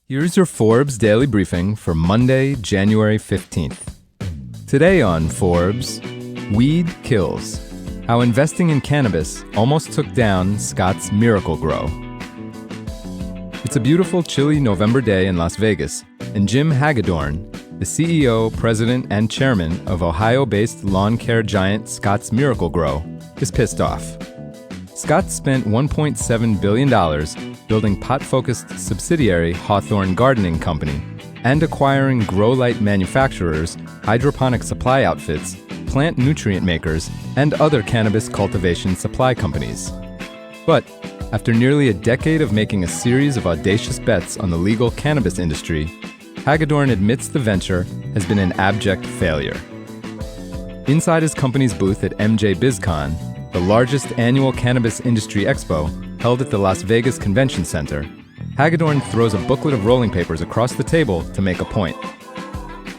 Here's your Forbes Daily Briefing for Monday, January 15th. Today on Forbes, weed kills. How investing in cannabis almost took down Scott's Miracle-Gro. It's a beautiful, chilly November day in Las Vegas, and Jim Hagedorn, the CEO, president, and chairman of Ohio-based lawn care giant Scott's Miracle-Gro, is pissed off. Scott spent $1.7 billion building pot-focused subsidiary Hawthorne Gardening Company and acquiring grow light manufacturers, hydroponic supply outfits, plant nutrient makers, and other cannabis cultivation supply companies. But after nearly a decade of making a series of audacious bets on the legal cannabis industry, Hagedorn admits the venture has been an abject failure. Inside his company's booth at MJ BizCon, the largest annual cannabis industry expo held at the Las Vegas Convention Center, Hagedorn throws a booklet of rolling papers across the table to make a point.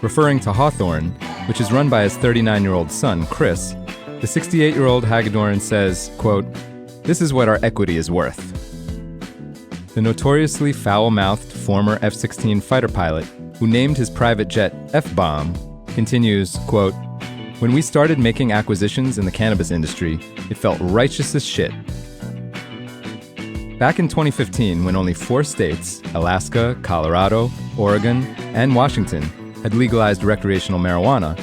Referring to Hawthorne, which is run by his 39-year-old son, Chris, the 68-year-old Hagedorn says, quote, "This is what our equity is worth." The notoriously foul-mouthed former F-16 fighter pilot, who named his private jet F-Bomb, continues, quote, "When we started making acquisitions in the cannabis industry, it felt righteous as shit." Back in 2015, when only 4 states, Alaska, Colorado, Oregon, and Washington, had legalized recreational marijuana,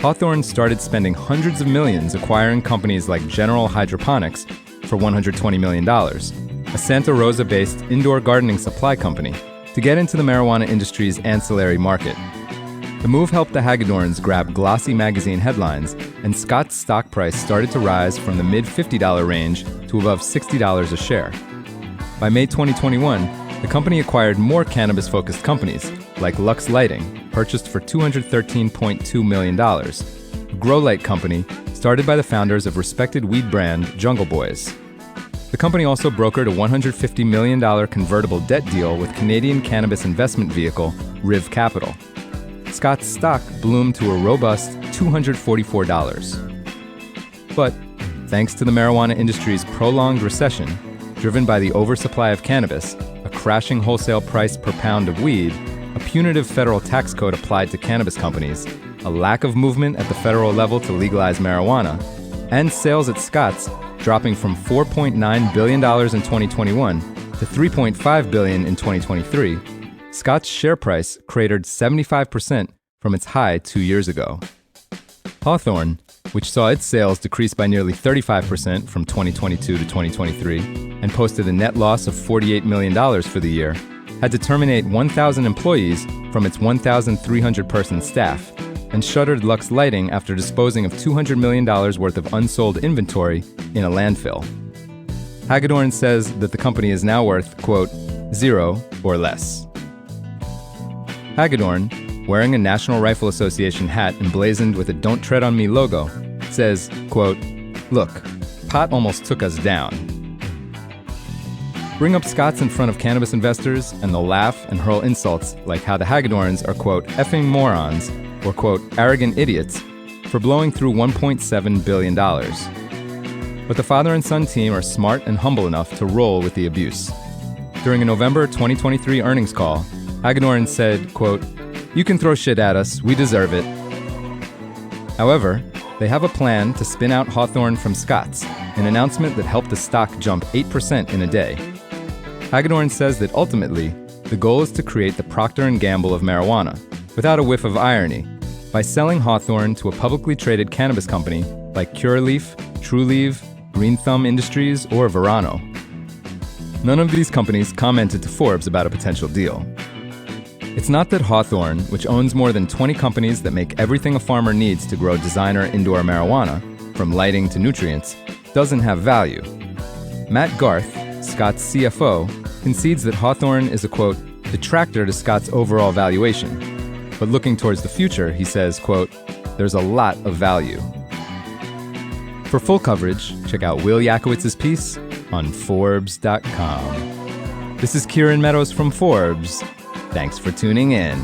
Hawthorne started spending hundreds of millions acquiring companies like General Hydroponics for $120 million, a Santa Rosa-based indoor gardening supply company, to get into the marijuana industry's ancillary market. The move helped the Hagedorns grab glossy magazine headlines, and Scott's stock price started to rise from the mid-$50 range to above $60 a share. By May 2021, the company acquired more cannabis-focused companies, like Luxx Lighting, purchased for $213.2 million, a grow light company started by the founders of respected weed brand Jungle Boys. The company also brokered a $150 million convertible debt deal with Canadian cannabis investment vehicle RIV Capital. Scott's stock bloomed to a robust $244. But, thanks to the marijuana industry's prolonged recession, driven by the oversupply of cannabis, a crashing wholesale price per pound of weed, a punitive federal tax code applied to cannabis companies, a lack of movement at the federal level to legalize marijuana, and sales at Scott's dropping from $4.9 billion in 2021 to $3.5 billion in 2023, Scott's share price cratered 75% from its high 2 years ago. Hawthorne, which saw its sales decrease by nearly 35% from 2022 to 2023 and posted a net loss of $48 million for the year, had to terminate 1,000 employees from its 1,300-person staff and shuttered Luxx Lighting after disposing of $200 million worth of unsold inventory in a landfill. Hagedorn says that the company is now worth, quote, $0 or less. Hagedorn, wearing a National Rifle Association hat emblazoned with a "Don't Tread on Me" logo, says, quote, "Look, pot almost took us down." Bring up Scott's in front of cannabis investors and they'll laugh and hurl insults like how the Hagedorns are, quote, "effing morons" or, quote, "arrogant idiots" for blowing through $1.7 billion. But the father and son team are smart and humble enough to roll with the abuse. During a November 2023 earnings call, Hagedorn said, quote, "You can throw shit at us, we deserve it." However, they have a plan to spin out Hawthorne from Scott's, an announcement that helped the stock jump 8% in a day. Hagedorn says that ultimately, the goal is to create the Procter & Gamble of marijuana, without a whiff of irony, by selling Hawthorne to a publicly traded cannabis company like Curaleaf, Trulieve, Green Thumb Industries, or Verano. None of these companies commented to Forbes about a potential deal. It's not that Hawthorne, which owns more than 20 companies that make everything a farmer needs to grow designer indoor marijuana, from lighting to nutrients, doesn't have value. Matt Garth, Scott's CFO, concedes that Hawthorne is a, quote, "detractor to Scott's overall valuation." But looking towards the future, he says, quote, "There's a lot of value." For full coverage, check out Will Yakowitz's piece on Forbes.com. This is Kieran Meadows from Forbes. Thanks for tuning in.